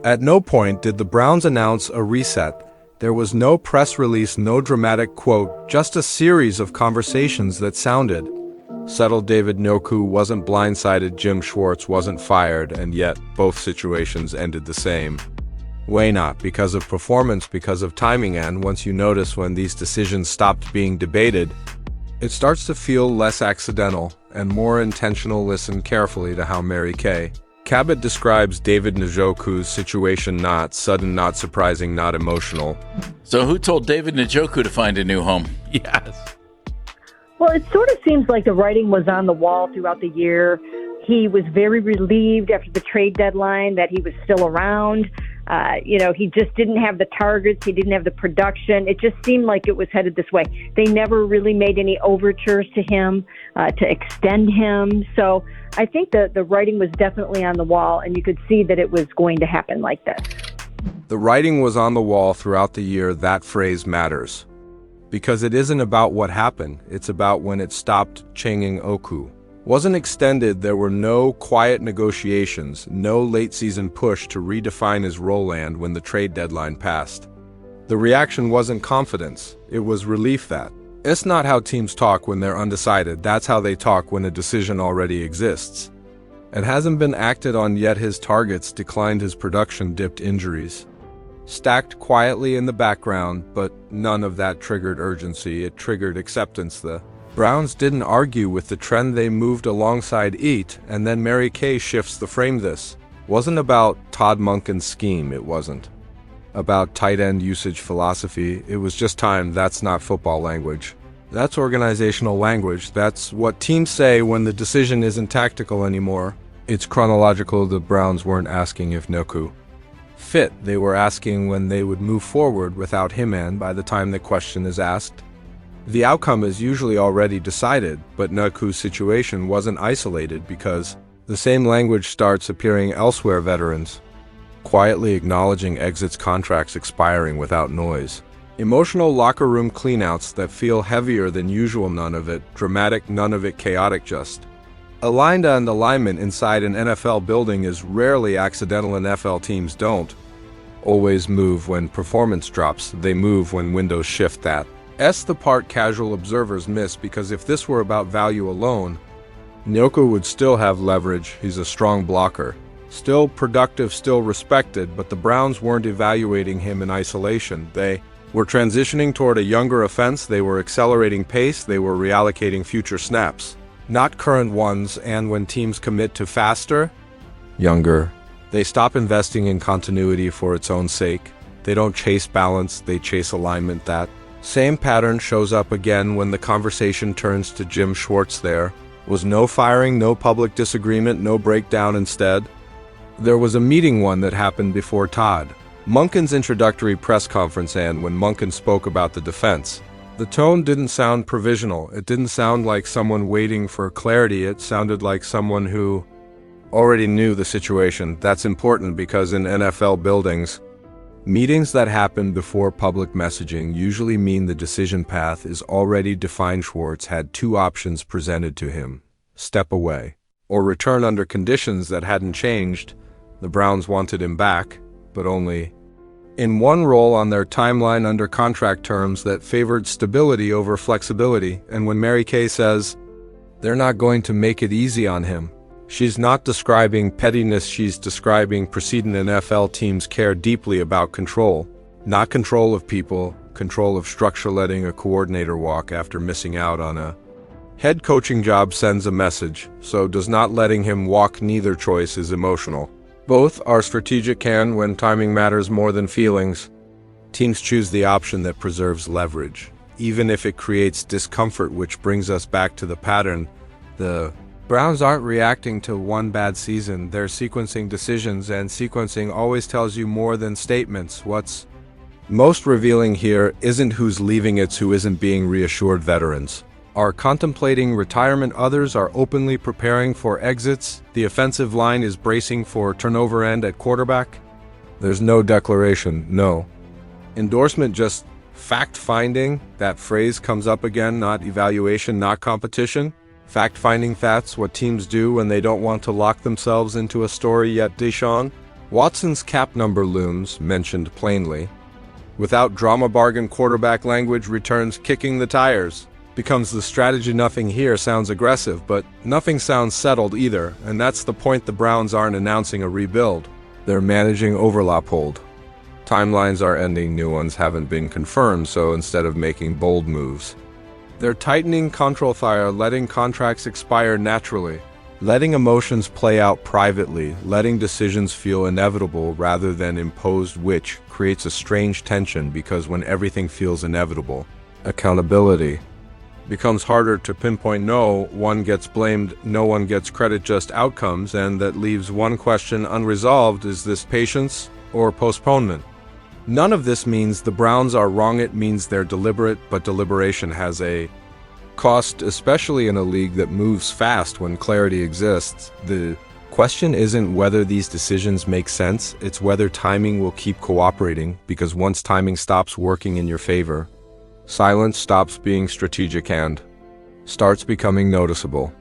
At no point did the Browns announce a reset. There was no press release, no dramatic quote, just a series of conversations that sounded settled. David Njoku wasn't blindsided, Jim Schwartz wasn't fired, and yet both situations ended the same way, not because of performance, because of timing. And once you notice when these decisions stopped being debated, it starts to feel less accidental and more intentional. Listen carefully to how Mary Kay Cabot describes David Njoku's situation: not sudden, not surprising, not emotional. So who told David Njoku to find a new home? Yes. Well, it sort of seems like the writing was on the wall throughout the year. He was very relieved after the trade deadline that he was still around. He just didn't have the targets. He didn't have the production. It just seemed like it was headed this way. They never really made any overtures to him to extend him. So I think the writing was definitely on the wall, and you could see that it was going to happen like this. The writing was on the wall throughout the year. That phrase matters because it isn't about what happened. It's about when it stopped. Njoku wasn't extended. There were no quiet negotiations, no late-season push to redefine his role. And when the trade deadline passed, the reaction wasn't confidence. It was relief. That it's not how teams talk when they're undecided. That's how they talk when a decision already exists. It hasn't been acted on yet. His targets declined, his production dipped, injuries stacked quietly in the background, but none of that triggered urgency. It triggered acceptance. The Browns didn't argue with the trend. They moved alongside it, and then Mary Kay shifts the frame. This wasn't about Todd Monken's scheme. It wasn't about tight end usage philosophy. It was just time. That's not football language. That's organizational language. That's what teams say when the decision isn't tactical anymore. It's chronological. The Browns weren't asking if Njoku fit. They were asking when they would move forward without him, and by the time the question is asked, the outcome is usually already decided. But Njoku's situation wasn't isolated because the same language starts appearing elsewhere. Veterans quietly acknowledging exits, contracts expiring without noise, emotional locker room cleanouts that feel heavier than usual. None of it dramatic, none of it chaotic, just aligned. And alignment inside an NFL building is rarely accidental. NFL teams don't always move when performance drops. They move when windows shift. That's the part casual observers miss, because if this were about value alone, Njoku would still have leverage. He's a strong blocker, still productive, still respected, but the Browns weren't evaluating him in isolation. They were transitioning toward a younger offense. They were accelerating pace. They were reallocating future snaps, not current ones. And when teams commit to faster, younger, they stop investing in continuity for its own sake. They don't chase balance, they chase alignment. That same pattern shows up again when the conversation turns to Jim Schwartz. There was no firing, no public disagreement, no breakdown. Instead, there was a meeting, one that happened before Todd Monken's introductory press conference. And when Monken spoke about the defense, the tone didn't sound provisional. It didn't sound like someone waiting for clarity. It sounded like someone who already knew the situation. That's important because in NFL buildings, meetings that happen before public messaging usually mean the decision path is already defined. Schwartz had two options presented to him: step away or return under conditions that hadn't changed. The Browns wanted him back, but only in one role on their timeline, under contract terms that favored stability over flexibility. And when Mary Kay says they're not going to make it easy on him, she's not describing pettiness. She's describing precedent. NFL teams care deeply about control, not control of people, control of structure. Letting a coordinator walk after missing out on a head coaching job sends a message. So does not letting him walk. Neither choice is emotional. Both are strategic. And when timing matters more than feelings, teams choose the option that preserves leverage, even if it creates discomfort. Which brings us back to the pattern. The Browns aren't reacting to one bad season. They're sequencing decisions, and sequencing always tells you more than statements. What's most revealing here isn't who's leaving, it's who isn't being reassured. Veterans are contemplating retirement. Others are openly preparing for exits. The offensive line is bracing for turnover. And at quarterback, there's no declaration, no endorsement, just fact-finding. That phrase comes up again, not evaluation, not competition. Fact-finding. That's what teams do when they don't want to lock themselves into a story. Yet Deshaun Watson's cap number looms, mentioned plainly. Without drama, bargain quarterback language returns kicking the tires. Becomes the strategy. Nothing here sounds aggressive, but nothing sounds settled either, and that's the point. The Browns aren't announcing a rebuild. They're managing overlap hold. Timelines are ending, new ones haven't been confirmed, so instead of making bold moves, they're tightening control fire, letting contracts expire naturally, letting emotions play out privately, letting decisions feel inevitable rather than imposed, which creates a strange tension because when everything feels inevitable, accountability becomes harder to pinpoint. No one gets blamed, no one gets credit, just outcomes, and that leaves one question unresolved: is this patience or postponement? None of this means the Browns are wrong, it means they're deliberate, but deliberation has a cost, especially in a league that moves fast when clarity exists. The question isn't whether these decisions make sense, it's whether timing will keep cooperating, because once timing stops working in your favor, silence stops being strategic and starts becoming noticeable.